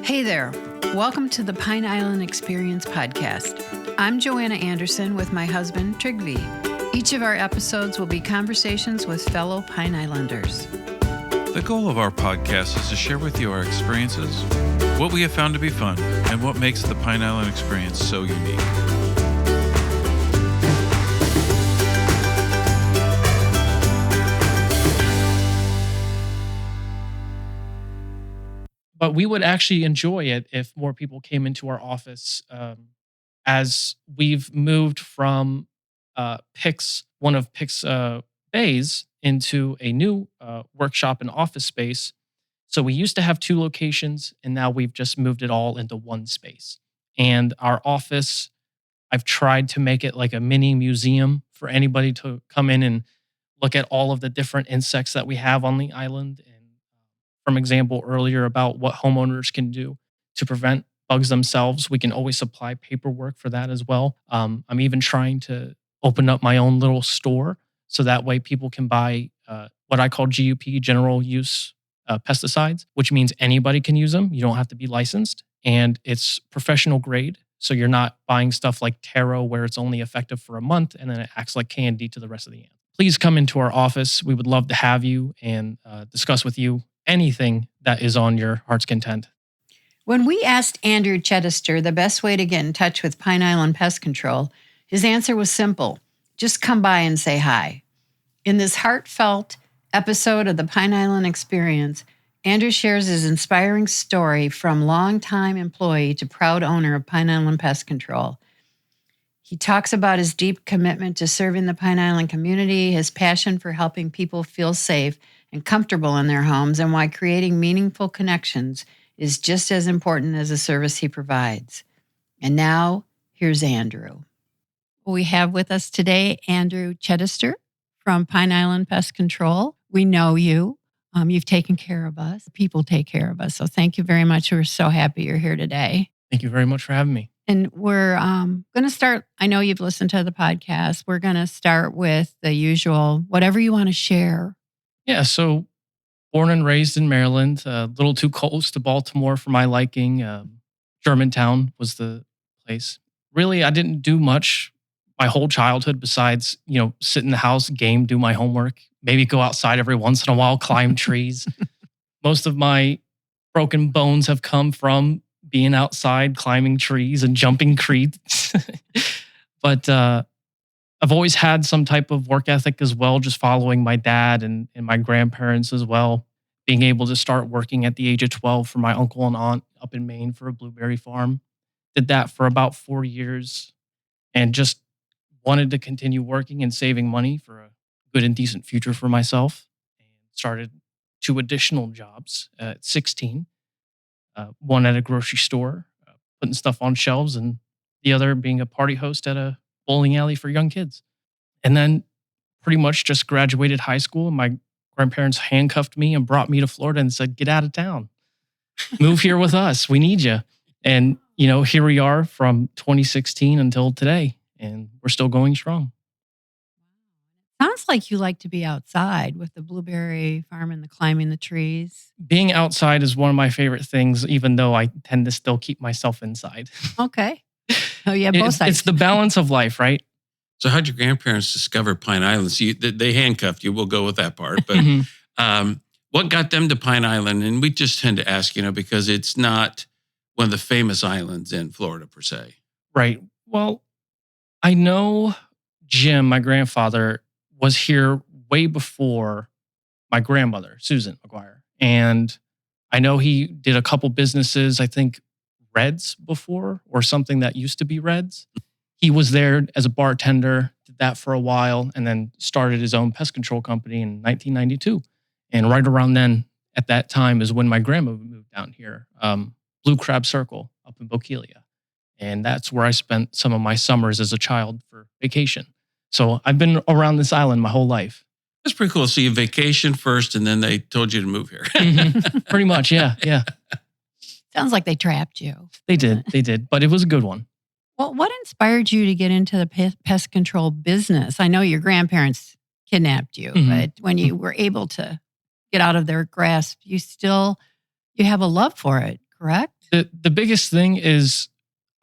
Hey there. Welcome to the Pine Island Experience podcast. I'm Joanna Anderson with my husband, Trygve. Each of our episodes will be conversations with fellow Pine Islanders. The goal of our podcast is to share with you our experiences, what we have found to be fun, and what makes the Pine Island Experience so unique. But we would actually enjoy it if more people came into our office. As we've moved from one of Pick's bays into a new workshop and office space. So we used to have two locations, and now we've just moved it all into one space. And our office, I've tried to make it like a mini museum for anybody to come in and look at all of the different insects that we have on the island. And from example earlier about what homeowners can do to prevent bugs themselves, we can always supply paperwork for that as well. I'm even trying to open up my own little store so that way people can buy what I call GUP, general use pesticides, which means anybody can use them. You don't have to be licensed, and it's professional grade. So you're not buying stuff like taro where it's only effective for a month and then it acts like candy to the rest of the ants. Please come into our office. We would love to have you and discuss with you anything that is on your heart's content. When we asked Andrew Chedester the best way to get in touch with Pine Island Pest Control, his answer was simple. Just come by and say hi. In this heartfelt episode of the Pine Island Experience, Andrew shares his inspiring story from longtime employee to proud owner of Pine Island Pest Control. He talks about his deep commitment to serving the Pine Island community, his passion for helping people feel safe and comfortable in their homes, and why creating meaningful connections is just as important as the service he provides. And now, here's Andrew. We have with us today Andrew Chedester from Pine Island Pest Control. We know you. You've taken care of us. People take care of us. So thank you very much. We're so happy you're here today. Thank you very much for having me. And we're going to start. I know you've listened to the podcast. We're going to start with the usual, whatever you want to share. Yeah, so born and raised in Maryland, a little too close to Baltimore for my liking. Germantown was the place. Really, I didn't do much my whole childhood besides, sit in the house, game, do my homework, maybe go outside every once in a while, climb trees. Most of my broken bones have come from being outside, climbing trees and jumping creeks. But I've always had some type of work ethic as well, just following my dad and my grandparents as well. Being able to start working at the age of 12 for my uncle and aunt up in Maine for a blueberry farm. Did that for about 4 years and just wanted to continue working and saving money for a good and decent future for myself. And started 2 additional jobs at 16. One at a grocery store, putting stuff on shelves, and the other being a party host at a bowling alley for young kids. And then pretty much just graduated high school, and my grandparents handcuffed me and brought me to Florida and said, get out of town. Move here with us. We need you. And, here we are from 2016 until today, and we're still going strong. Sounds like you like to be outside with the blueberry farm and the climbing the trees. Being outside is one of my favorite things, even though I tend to still keep myself inside. Okay. Oh, yeah, both sides. It's the balance of life, right? So how'd your grandparents discover Pine Island? So they handcuffed you. We'll go with that part. But what got them to Pine Island? And we just tend to ask, because it's not one of the famous islands in Florida per se. Right. Well, I know Jim, my grandfather, was here way before my grandmother, Susan McGuire. And I know he did a couple businesses, I think Reds before, or something that used to be Reds. He was there as a bartender, did that for a while, and then started his own pest control company in 1992. And right around then, at that time, is when my grandma moved down here, Blue Crab Circle up in Bokeelia. And that's where I spent some of my summers as a child for vacation. So I've been around this island my whole life. That's pretty cool. So you vacation first, and then they told you to move here. Pretty much, yeah. Sounds like they trapped you. They did, but it was a good one. Well, what inspired you to get into the pest control business? I know your grandparents kidnapped you, but when you were able to get out of their grasp, you have a love for it, correct? The biggest thing is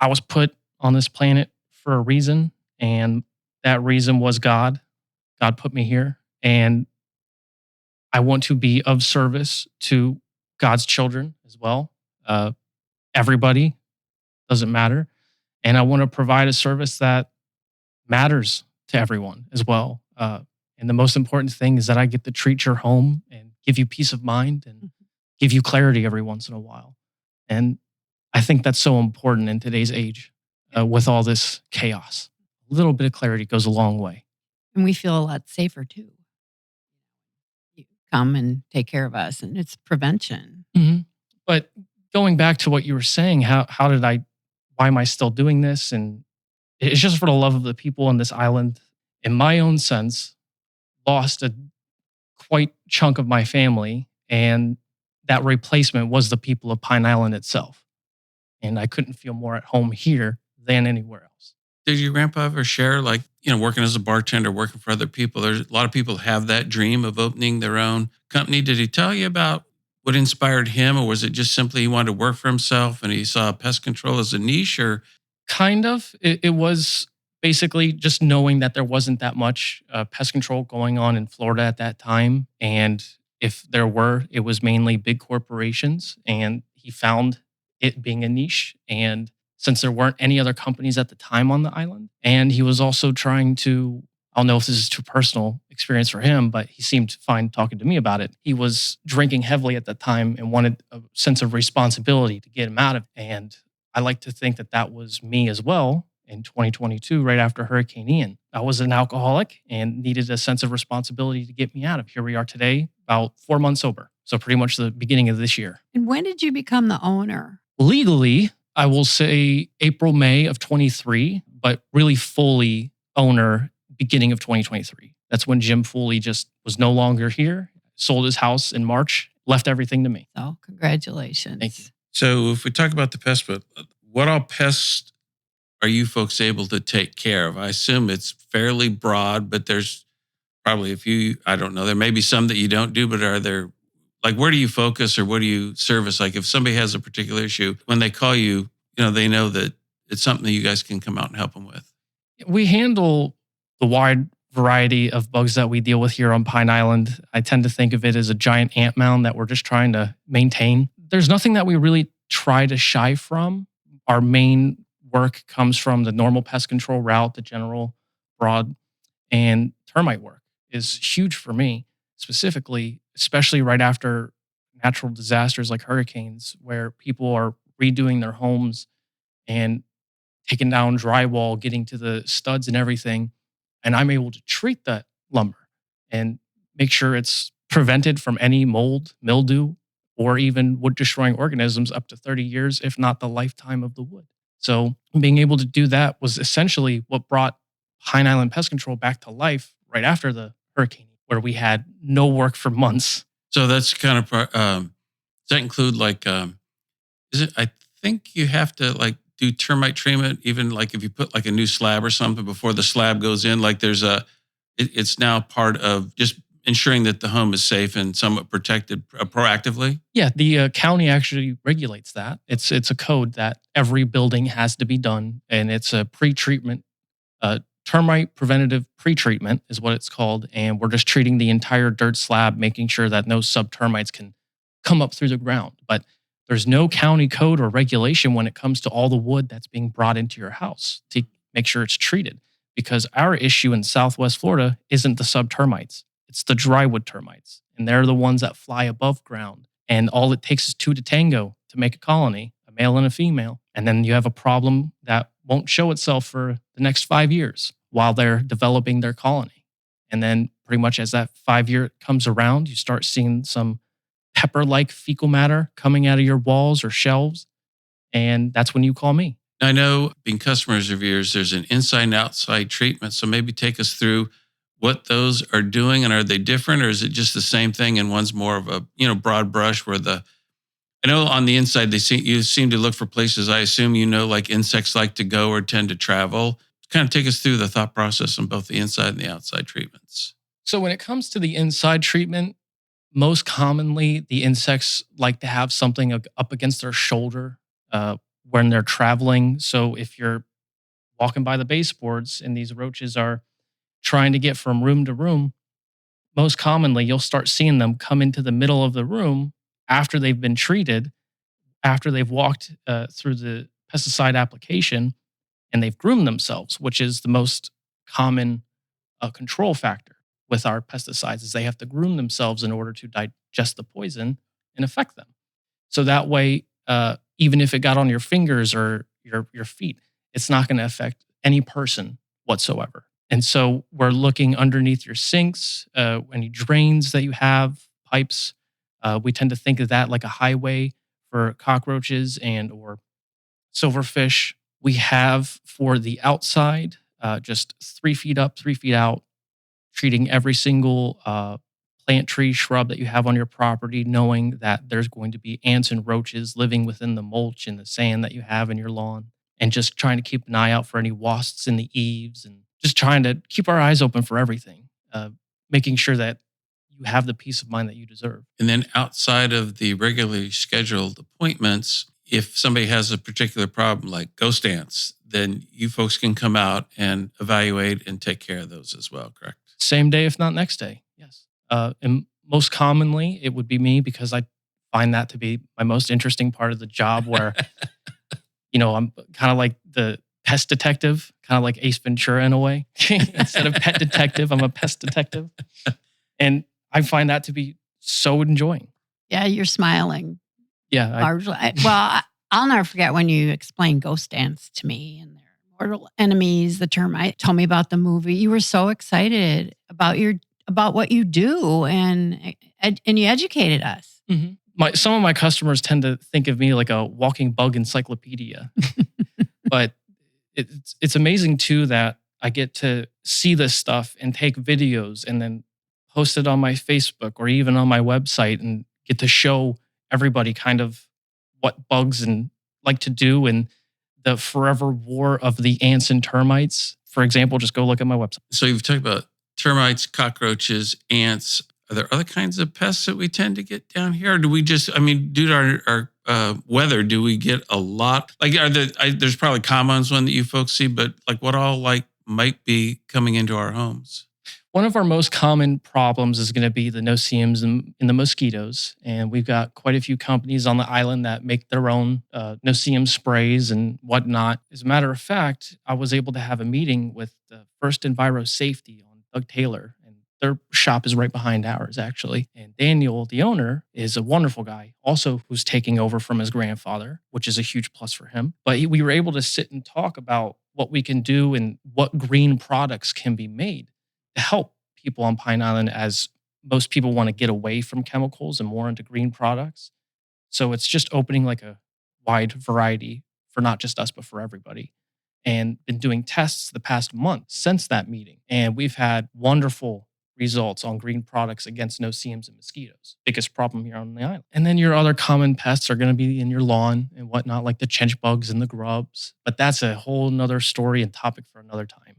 I was put on this planet for a reason, and that reason was God. God put me here, and I want to be of service to God's children as well. Uh, Everybody, doesn't matter. And I want to provide a service that matters to everyone as well. And the most important thing is that I get to treat your home and give you peace of mind and give you clarity every once in a while. And I think that's so important in today's age with all this chaos. A little bit of clarity goes a long way. And we feel a lot safer too. You come and take care of us, and it's prevention. Mm-hmm. But going back to what you were saying, why am I still doing this? And it's just for the love of the people on this island. In my own sense, lost a quite chunk of my family, and that replacement was the people of Pine Island itself. And I couldn't feel more at home here than anywhere else. Did your grandpa ever share, like, working as a bartender, working for other people? There's a lot of people have that dream of opening their own company. Did he tell you about what inspired him, or was it just simply he wanted to work for himself and he saw pest control as a niche? Or kind of, it was basically just knowing that there wasn't that much pest control going on in Florida at that time, and if there were, it was mainly big corporations, and he found it being a niche. And since there weren't any other companies at the time on the island, and he was also trying to, I don't know if this is too personal experience for him, but he seemed fine talking to me about it. He was drinking heavily at the time and wanted a sense of responsibility to get him out of it. And I like to think that that was me as well in 2022, right after Hurricane Ian. I was an alcoholic and needed a sense of responsibility to get me out of. Here we are today, about 4 months sober. So pretty much the beginning of this year. And when did you become the owner? Legally, I will say April, May of 23, but really fully owner beginning of 2023. That's when Jim Foley just was no longer here, sold his house in March, left everything to me. So congratulations. Thank you. so if we talk about the pest, but what all pests are you folks able to take care of? I assume it's fairly broad, but there's probably a few, I don't know, there may be some that you don't do, but are there, like, where do you focus or what do you service? Like, if somebody has a particular issue, when they call you, they know that it's something that you guys can come out and help them with. We handle the wide variety of bugs that we deal with here on Pine Island. I tend to think of it as a giant ant mound that we're just trying to maintain. There's nothing that we really try to shy from. Our main work comes from the normal pest control route, the general broad, and termite work is huge for me, specifically, especially right after natural disasters like hurricanes, where people are redoing their homes and taking down drywall, getting to the studs and everything. And I'm able to treat that lumber and make sure it's prevented from any mold, mildew, or even wood destroying organisms up to 30 years, if not the lifetime of the wood. So being able to do that was essentially what brought Pine Island Pest Control back to life right after the hurricane, where we had no work for months. So that's kind of, does that include I think you have to do termite treatment, even like if you put like a new slab or something before the slab goes in, like it's now part of just ensuring that the home is safe and somewhat protected proactively? Yeah, the county actually regulates that. It's a code that every building has to be done, and it's a pre-treatment, termite preventative pre-treatment is what it's called, and we're just treating the entire dirt slab, making sure that no sub-termites can come up through the ground. But there's no county code or regulation when it comes to all the wood that's being brought into your house to make sure it's treated, because our issue in Southwest Florida isn't the sub-termites. It's the drywood termites, and they're the ones that fly above ground. And all it takes is two to tango to make a colony, a male and a female. And then you have a problem that won't show itself for the next 5 years while they're developing their colony. And then pretty much as that 5 year comes around, you start seeing some pepper-like fecal matter coming out of your walls or shelves. And that's when you call me. I know, being customers of yours, there's an inside and outside treatment. So maybe take us through what those are doing, and are they different, or is it just the same thing and one's more of a broad brush where I know on the inside you seem to look for places, I assume like insects like to go or tend to travel. Kind of take us through the thought process on both the inside and the outside treatments. So when it comes to the inside treatment, most commonly the insects like to have something up against their shoulder when they're traveling. So if you're walking by the baseboards and these roaches are trying to get from room to room, most commonly you'll start seeing them come into the middle of the room after they've been treated, after they've walked through the pesticide application and they've groomed themselves, which is the most common control factor with our pesticides is they have to groom themselves in order to digest the poison and affect them. So that way, even if it got on your fingers or your feet, it's not going to affect any person whatsoever. And so we're looking underneath your sinks, any drains that you have, pipes. We tend to think of that like a highway for cockroaches and or silverfish. We have for the outside, just 3 feet up, 3 feet out, treating every single plant, tree, shrub that you have on your property, knowing that there's going to be ants and roaches living within the mulch and the sand that you have in your lawn, and just trying to keep an eye out for any wasps in the eaves and just trying to keep our eyes open for everything, making sure that you have the peace of mind that you deserve. And then outside of the regularly scheduled appointments, if somebody has a particular problem like ghost ants, then you folks can come out and evaluate and take care of those as well, correct? Same day, if not next day, yes. And most commonly, it would be me because I find that to be my most interesting part of the job where, I'm kind of like the pest detective, kind of like Ace Ventura in a way. Instead of pet detective, I'm a pest detective. And I find that to be so enjoying. Yeah, you're smiling. Yeah. I'll never forget when you explained ghost ants to me and their mortal enemies, the termite. Told me about the movie. You were so excited about what you do, and you educated us. Mm-hmm. Some of my customers tend to think of me like a walking bug encyclopedia, but it's amazing too that I get to see this stuff and take videos and then post it on my Facebook or even on my website and get to show everybody kind of what bugs and like to do and the forever war of the ants and termites. For example, just go look at my website. So you've talked about termites, cockroaches, ants. Are there other kinds of pests that we tend to get down here? Or do we just, due to our weather, do we get a lot? Like, there's probably common one that you folks see, but like what all might be coming into our homes? One of our most common problems is going to be the no-see-ums in the mosquitoes. And we've got quite a few companies on the island that make their own no-see-um sprays and whatnot. As a matter of fact, I was able to have a meeting with the First Enviro Safety on Doug Taylor. And their shop is right behind ours, actually. And Daniel, the owner, is a wonderful guy, also who's taking over from his grandfather, which is a huge plus for him. But we were able to sit and talk about what we can do and what green products can be made to help people on Pine Island, as most people want to get away from chemicals and more into green products. So it's just opening like a wide variety for not just us, but for everybody. And been doing tests the past month since that meeting. And we've had wonderful results on green products against no-see-ums and mosquitoes. Biggest problem here on the island. And then your other common pests are going to be in your lawn and whatnot, like the chinch bugs and the grubs. But that's a whole nother story and topic for another time.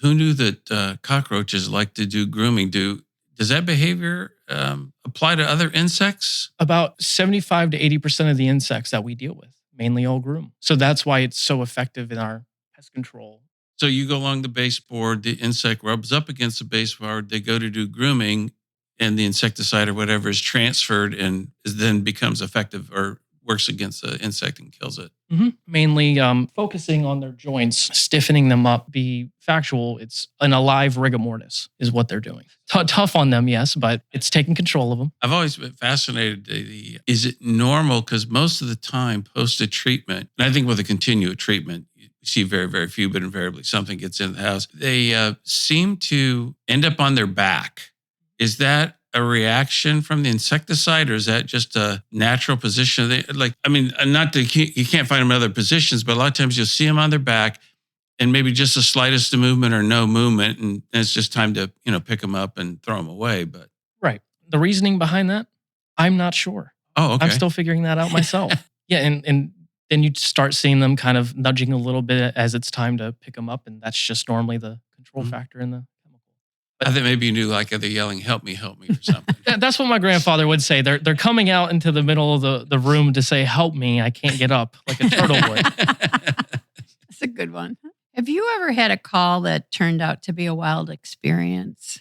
Who knew that cockroaches like to do grooming? Does that behavior apply to other insects? About 75 to 80% of the insects that we deal with mainly all groom. So that's why it's so effective in our pest control. So you go along the baseboard, the insect rubs up against the baseboard, they go to do grooming, and the insecticide or whatever is transferred and then becomes effective or works against the insect and kills it. Mm-hmm. Mainly focusing on their joints, stiffening them up. Be factual, it's an alive rigor mortis is what they're doing. Tough on them, yes, but it's taking control of them. I've always been fascinated. Is it normal? Because most of the time post a treatment, and I think with a continued treatment, you see very, very few, but invariably something gets in the house. They seem to end up on their back. Is that a reaction from the insecticide, or is that just a natural position? Not that you can't find them in other positions, but a lot of times you'll see them on their back, and maybe just the slightest of movement or no movement, and it's just time to pick them up and throw them away. But right, the reasoning behind that, I'm not sure. Oh, okay. I'm still figuring that out myself. Yeah, and then you start seeing them kind of nudging a little bit as it's time to pick them up, and that's just normally the control factor in the chemical. I think maybe you knew, like, they're yelling, help me, or something. That's what my grandfather would say. They're coming out into the middle of the room to say, help me, I can't get up, like a turtle would. That's a good one. Have you ever had a call that turned out to be a wild experience?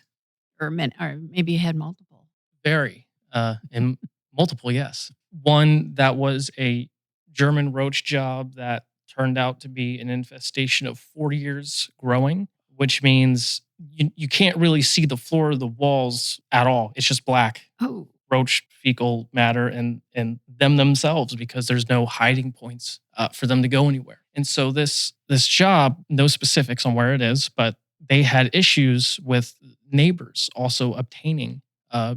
Or maybe you had multiple? Very. And multiple, yes. One that was a German roach job that turned out to be an infestation of 40 years growing, which means you can't really see the floor of the walls at all. It's just black. Oh. Roach fecal matter and them themselves, because there's no hiding points for them to go anywhere. And so this job, no specifics on where it is, but they had issues with neighbors also obtaining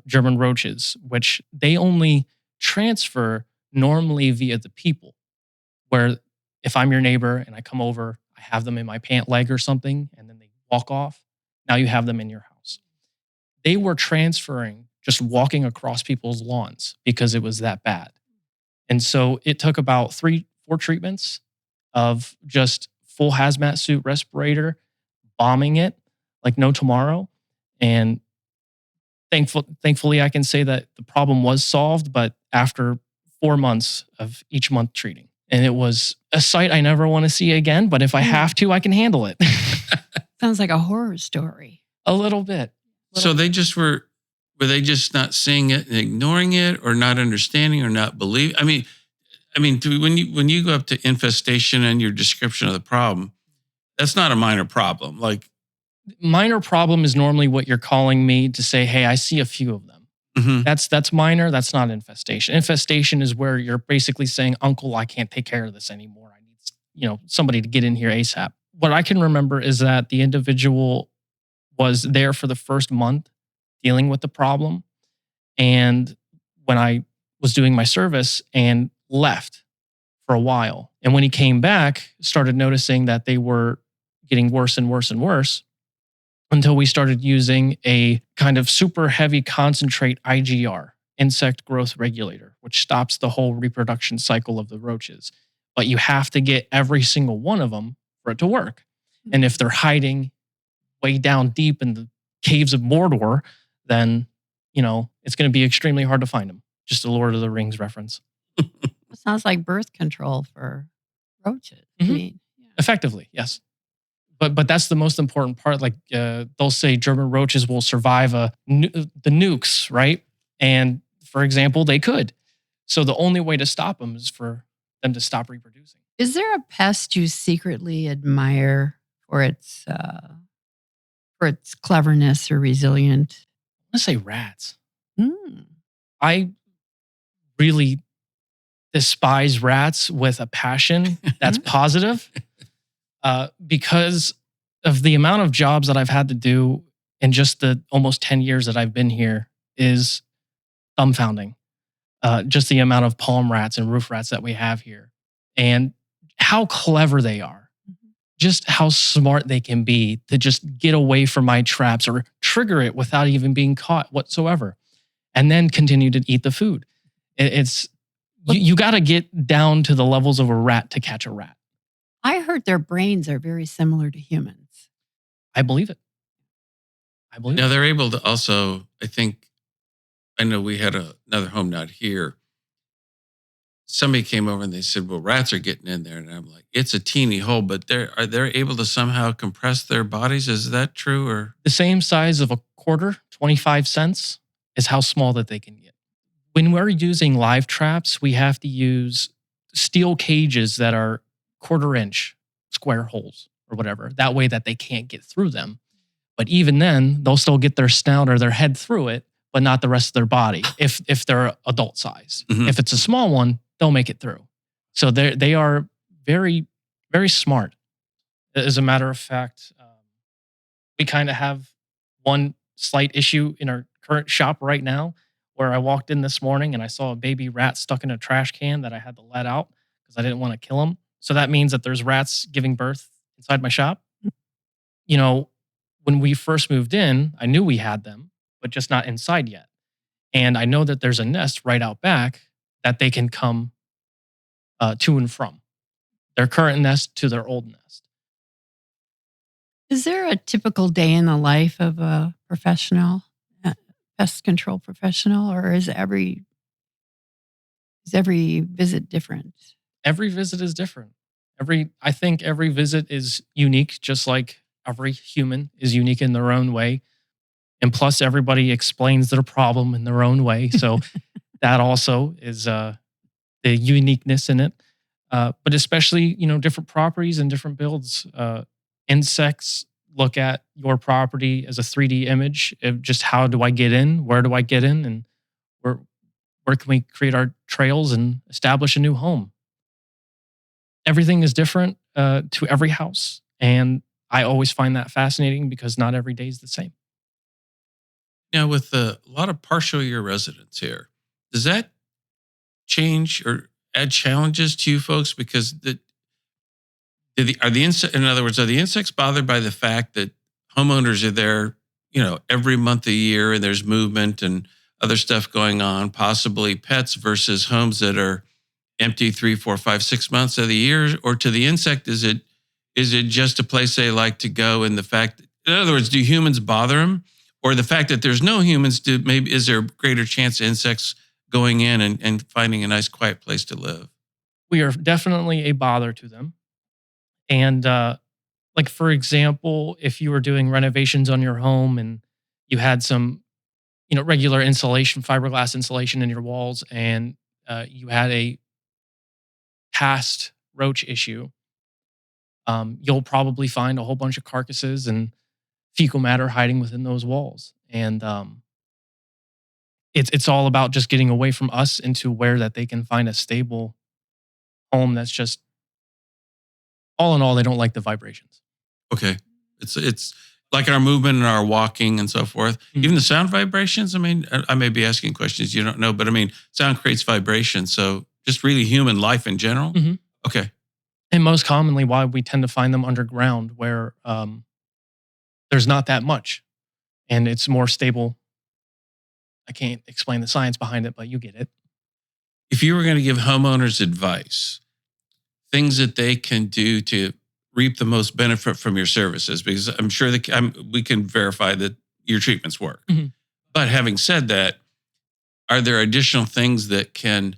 German roaches, which they only transfer normally via the people. Where if I'm your neighbor and I come over, I have them in my pant leg or something, and then they walk off, now you have them in your house. They were transferring just walking across people's lawns because it was that bad. And so it took about 3-4 treatments of just full hazmat suit respirator, bombing it like no tomorrow. And thankfully, I can say that the problem was solved, but after 4 months of each month treating. And it was a sight I never want to see again, but if I have to, I can handle it. Sounds like a horror story. A little bit. So they just were they just not seeing it and ignoring it, or not understanding, or not believing? I mean, when you go up to infestation and your description of the problem, that's not a minor problem. Like, minor problem is normally what you're calling me to say, hey, I see a few of them. mm-hmm. That's minor. That's not infestation. Infestation is where you're basically saying, Uncle, I can't take care of this anymore. I need, somebody to get in here ASAP. What I can remember is that the individual was there for the first month dealing with the problem. And when I was doing my service, and left for a while. And when he came back, started noticing that they were getting worse and worse and worse, until we started using a kind of super heavy concentrate IGR, insect growth regulator, which stops the whole reproduction cycle of the roaches. But you have to get every single one of them for it to work. And if they're hiding way down deep in the caves of Mordor, then, it's going to be extremely hard to find them. Just a Lord of the Rings reference. It sounds like birth control for roaches. Mm-hmm. I mean, yeah. Effectively, yes. But that's the most important part. Like they'll say German roaches will survive the nukes, right? And for example, they could. So the only way to stop them is for them to stop reproducing. Is there a pest you secretly admire for its cleverness or resilient? I'm going to say rats. Mm. I really despise rats with a passion that's positive. Because of the amount of jobs that I've had to do in just the almost 10 years that I've been here is dumbfounding. Just the amount of palm rats and roof rats that we have here, and how clever they are. Mm-hmm. Just how smart they can be to just get away from my traps or trigger it without even being caught whatsoever, and then continue to eat the food. You got to get down to the levels of a rat to catch a rat. I heard their brains are very similar to humans. I believe it. Now they're able to also, I know we had another home not here. Somebody came over and they said, well, rats are getting in there. And I'm like, it's a teeny hole, but they're able to somehow compress their bodies. Is that true? Or the same size of a quarter, 25 cents, is how small that they can get. When we're using live traps, we have to use steel cages that are 1/4 inch square holes or whatever. That way that they can't get through them. But even then, they'll still get their snout or their head through it, but not the rest of their body if they're adult size. Mm-hmm. If it's a small one, they'll make it through. So they are very, very smart. As a matter of fact, we kind of have one slight issue in our current shop right now, where I walked in this morning and I saw a baby rat stuck in a trash can that I had to let out because I didn't want to kill him. So that means that there's rats giving birth inside my shop. When we first moved in, I knew we had them, but just not inside yet. And I know that there's a nest right out back that they can come to and from. Their current nest to their old nest. Is there a typical day in the life of a professional, pest control professional, or is every visit different? Every visit is different. I think every visit is unique, just like every human is unique in their own way. And plus, everybody explains their problem in their own way. So that also is the uniqueness in it. But especially, different properties and different builds. Insects look at your property as a 3D image of just how do I get in, where do I get in, and where can we create our trails and establish a new home. Everything is different to every house. And I always find that fascinating because not every day is the same. Now, with a lot of partial year residents here, does that change or add challenges to you folks? Because in other words, are the insects bothered by the fact that homeowners are there, every month a year, and there's movement and other stuff going on, possibly pets versus homes that are empty 3, 4, 5, 6 months of the year? Or to the insect, is it just a place they like to go? And the fact, in other words, do humans bother them? Or the fact that there's no humans, is there a greater chance of insects going in and finding a nice quiet place to live? We are definitely a bother to them. And like, for example, if you were doing renovations on your home and you had some, regular insulation, fiberglass insulation in your walls, and you had a past roach issue, you'll probably find a whole bunch of carcasses and fecal matter hiding within those walls. And it's all about just getting away from us into where that they can find a stable home that's just, all in all, they don't like the vibrations. Okay. It's like our movement and our walking and so forth. Mm-hmm. Even the sound vibrations, I may be asking questions you don't know, but sound creates vibration. So just really human life in general? Mm-hmm. Okay. And most commonly why we tend to find them underground where there's not that much and it's more stable. I can't explain the science behind it, but you get it. If you were going to give homeowners advice, things that they can do to reap the most benefit from your services, because I'm sure we can verify that your treatments work. Mm-hmm. But having said that, are there additional things that can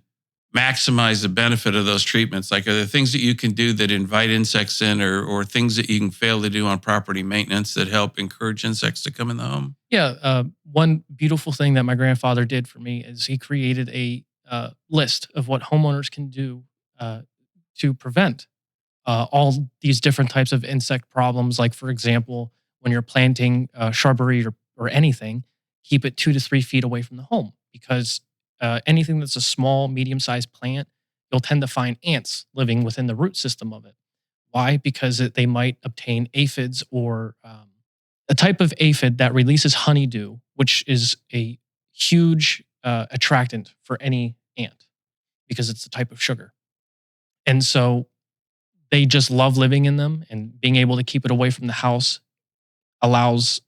maximize the benefit of those treatments? Like, are there things that you can do that invite insects in, or things that you can fail to do on property maintenance that help encourage insects to come in the home? Yeah. One beautiful thing that my grandfather did for me is he created a list of what homeowners can do to prevent all these different types of insect problems. Like, for example, when you're planting shrubbery or anything, keep it 2 to 3 feet away from the home, because anything that's a small, medium-sized plant, you'll tend to find ants living within the root system of it. Why? Because they might obtain aphids or a type of aphid that releases honeydew, which is a huge attractant for any ant because it's a type of sugar. And so they just love living in them, and being able to keep it away from the house allows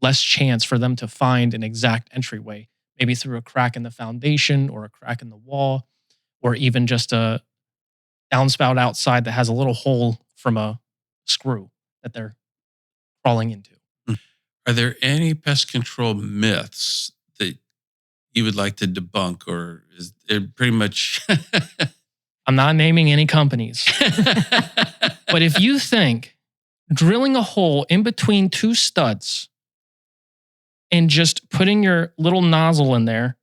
less chance for them to find an exact entryway, maybe through a crack in the foundation or a crack in the wall, or even just a downspout outside that has a little hole from a screw that they're crawling into. Are there any pest control myths that you would like to debunk, or is it pretty much... I'm not naming any companies. But if you think drilling a hole in between 2 studs and just putting your little nozzle in there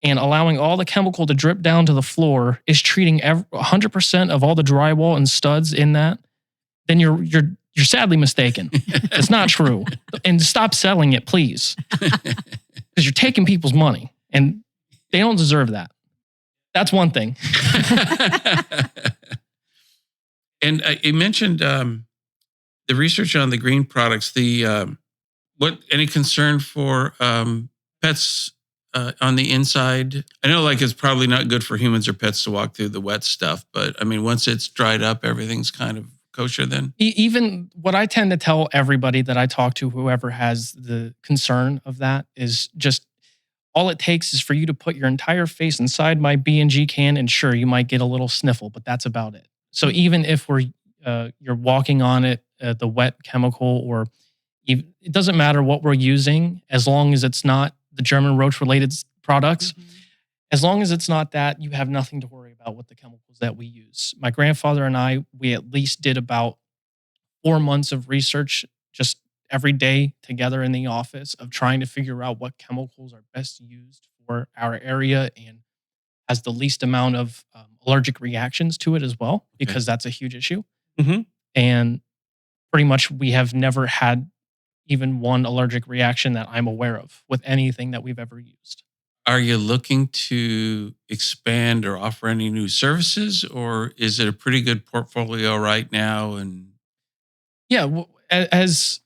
and allowing all the chemical to drip down to the floor is treating 100% of all the drywall and studs in that, then you're sadly mistaken. It's not true. And stop selling it, please. Because you're taking people's money and they don't deserve that. That's one thing. And you mentioned the research on the green products. Any concern for pets on the inside? I know, it's probably not good for humans or pets to walk through the wet stuff, but once it's dried up, everything's kind of kosher then? Even what I tend to tell everybody that I talk to, whoever has the concern of that, is just all it takes is for you to put your entire face inside my B&G can, and sure, you might get a little sniffle, but that's about it. So even if you're walking on it, the wet chemical, or It doesn't matter what we're using as long as it's not the German roach related products. Mhm. As long as it's not that, you have nothing to worry about with the chemicals that we use. My grandfather and I, we at least did about 4 months of research just every day together in the office of trying to figure out what chemicals are best used for our area and has the least amount of allergic reactions to it as well, because that's a huge issue. Mhm. And pretty much we have never had even one allergic reaction that I'm aware of with anything that we've ever used. Are you looking to expand or offer any new services, or is it a pretty good portfolio right now? And Yeah, as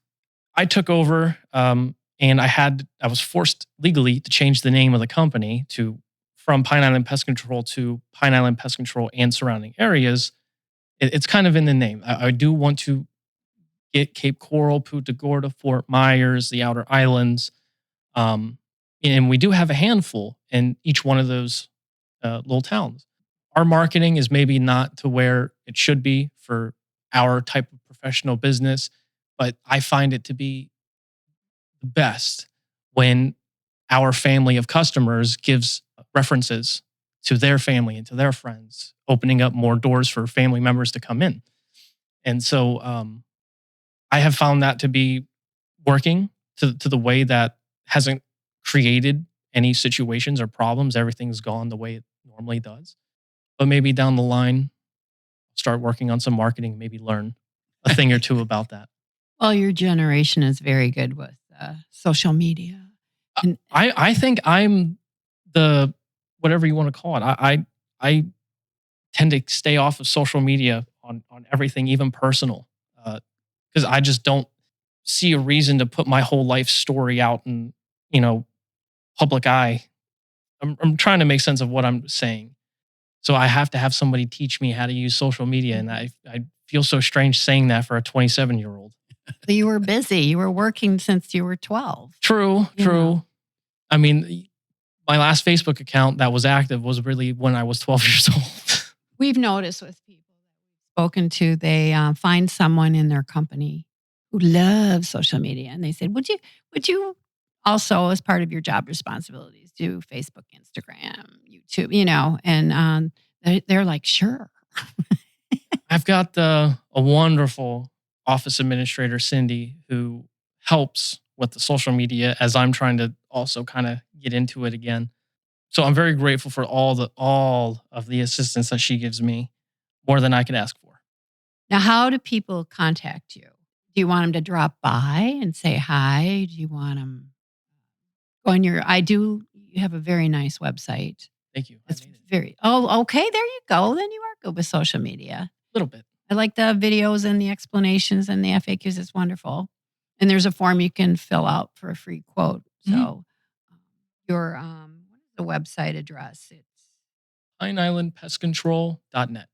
I took over, and I was forced legally to change the name of the company to from Pine Island Pest Control to Pine Island Pest Control and surrounding areas. It's kind of in the name. I do want to get Cape Coral, Punta Gorda, Fort Myers, the outer islands, and we do have a handful in each one of those little towns. Our marketing is maybe not to where it should be for our type of professional business, but I find it to be the best when our family of customers gives references to their family and to their friends, opening up more doors for family members to come in. And so I have found that to be working to the way that hasn't created any situations or problems. Everything's gone the way it normally does. But maybe down the line, start working on some marketing, maybe learn a thing or two about that. Well, your generation is very good with social media. And I think I'm the whatever you want to call it. I tend to stay off of social media on everything, even personal, because I just don't see a reason to put my whole life story out in public eye. I'm trying to make sense of what I'm saying, so I have to have somebody teach me how to use social media, and I feel so strange saying that for a 27-year-old. you were busy. You were working since you were 12. True. Yeah. I mean, my last Facebook account that was active was really when I was 12 years old. We've noticed with people that we've spoken to, they find someone in their company who loves social media, and they said, "Would you also, as part of your job responsibilities, do Facebook, Instagram, YouTube?" And they're like, "Sure." I've got a wonderful office administrator, Cindy, who helps with the social media as I'm trying to also kind of get into it again. So I'm very grateful for all of the assistance that she gives me, more than I could ask for. Now, how do people contact you? Do you want them to drop by and say hi? Do you want them go on your? You have a very nice website. Thank you. I It's made it. very. Oh, okay. There you go. Then you are good with social media. A little bit. I like the videos and the explanations and the FAQs. It's wonderful. And there's a form you can fill out for a free quote. So your what is the website address? It's pineislandpestcontrol.net.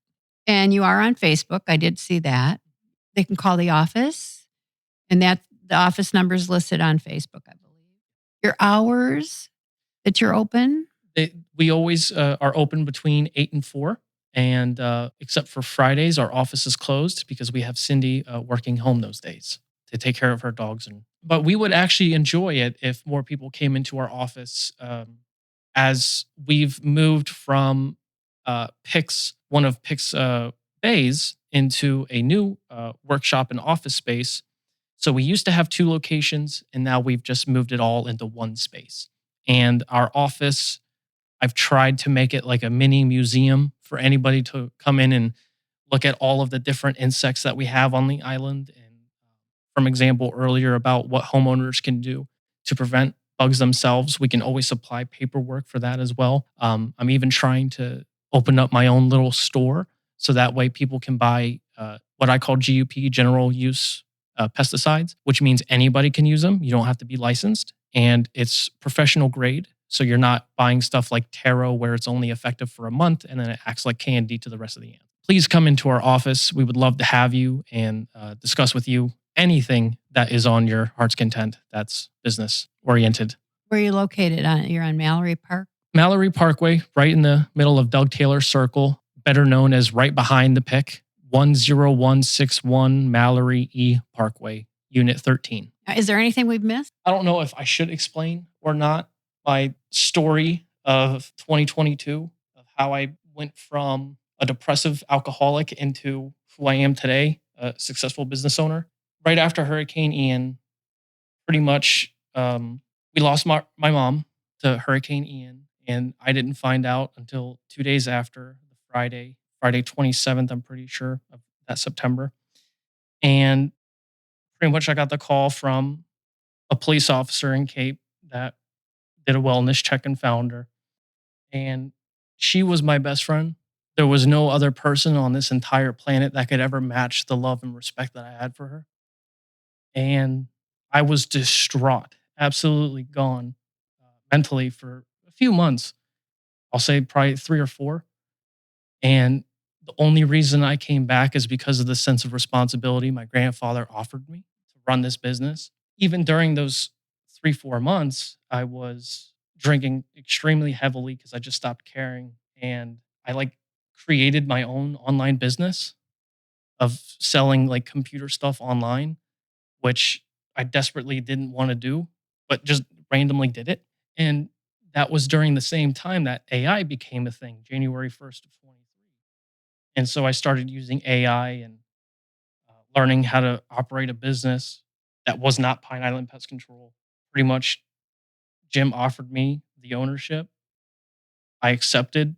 and you are on Facebook. I did see that. They can call the office, and that the office number is listed on Facebook, I believe. Your hours that you're open. We always are open between 8 and 4. And except for Fridays, our office is closed because we have Cindy working home those days to take care of her dogs. But we would actually enjoy it if more people came into our office, as we've moved from one of Pick's bays into a new workshop and office space. So we used to have 2 locations, and now we've just moved it all into one space. And our office, I've tried to make it like a mini museum for anybody to come in and look at all of the different insects that we have on the island. And from example earlier about what homeowners can do to prevent bugs themselves, we can always supply paperwork for that as well. I'm even trying to open up my own little store so that way people can buy what I call GUP, general use pesticides, which means anybody can use them. You don't have to be licensed, and it's professional grade. So you're not buying stuff like taro where it's only effective for a month and then it acts like candy to the rest of the ant. Please come into our office. We would love to have you and discuss with you anything that is on your heart's content that's business oriented. Where are you located? You're on Mallory Park? Mallory Parkway, right in the middle of Doug Taylor Circle, better known as right behind the pick, 10161 Mallory E Parkway, Unit 13. Is there anything we've missed? I don't know if I should explain or not my story of 2022, of how I went from a depressive alcoholic into who I am today, a successful business owner. Right after Hurricane Ian, pretty much we lost my mom to Hurricane Ian, and I didn't find out until 2 days after, the Friday 27th, I'm pretty sure, of that September. And pretty much I got the call from a police officer in Cape that did a wellness check and found her. And she was my best friend. There was no other person on this entire planet that could ever match the love and respect that I had for her. And I was distraught, absolutely gone mentally for a few months. I'll say probably 3 or 4. And the only reason I came back is because of the sense of responsibility my grandfather offered me to run this business. Even during those 3-4 months, I was drinking extremely heavily because I just stopped caring. And I created my own online business of selling computer stuff online, which I desperately didn't want to do, but just randomly did it. And that was during the same time that AI became a thing, January 1st of 23. And so I started using AI and learning how to operate a business that was not Pine Island Pest Control. Pretty much, Jim offered me the ownership. I accepted.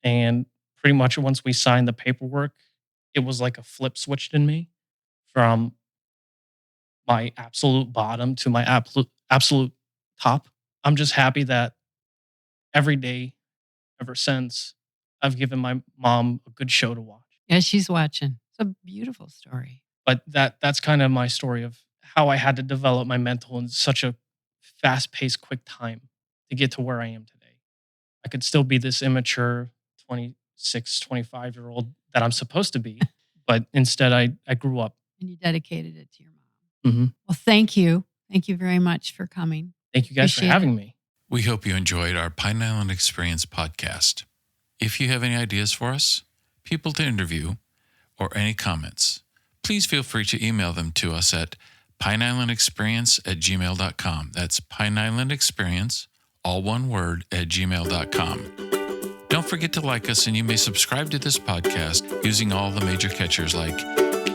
And pretty much once we signed the paperwork, it was like a flip switched in me from my absolute bottom to my absolute top. I'm just happy that every day ever since, I've given my mom a good show to watch. Yeah, she's watching. It's a beautiful story. But that's kind of my story of how I had to develop my mental in such a fast-paced, quick time to get to where I am today. I could still be this immature 26, 25-year-old that I'm supposed to be, but instead I grew up. And you dedicated it to your mom. Mm-hmm. Well, thank you. Thank you very much for coming. Thank you guys for having me. We hope you enjoyed our Pine Island Experience podcast. If you have any ideas for us, people to interview, or any comments, please feel free to email them to us at pineislandexperience@gmail.com. That's pineislandexperience, all one word, @gmail.com. Don't forget to like us, and you may subscribe to this podcast using all the major catchers like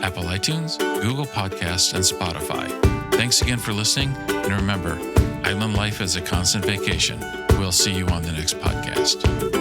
Apple iTunes, Google Podcasts, and Spotify. Thanks again for listening, and remember, island life is a constant vacation. We'll see you on the next podcast.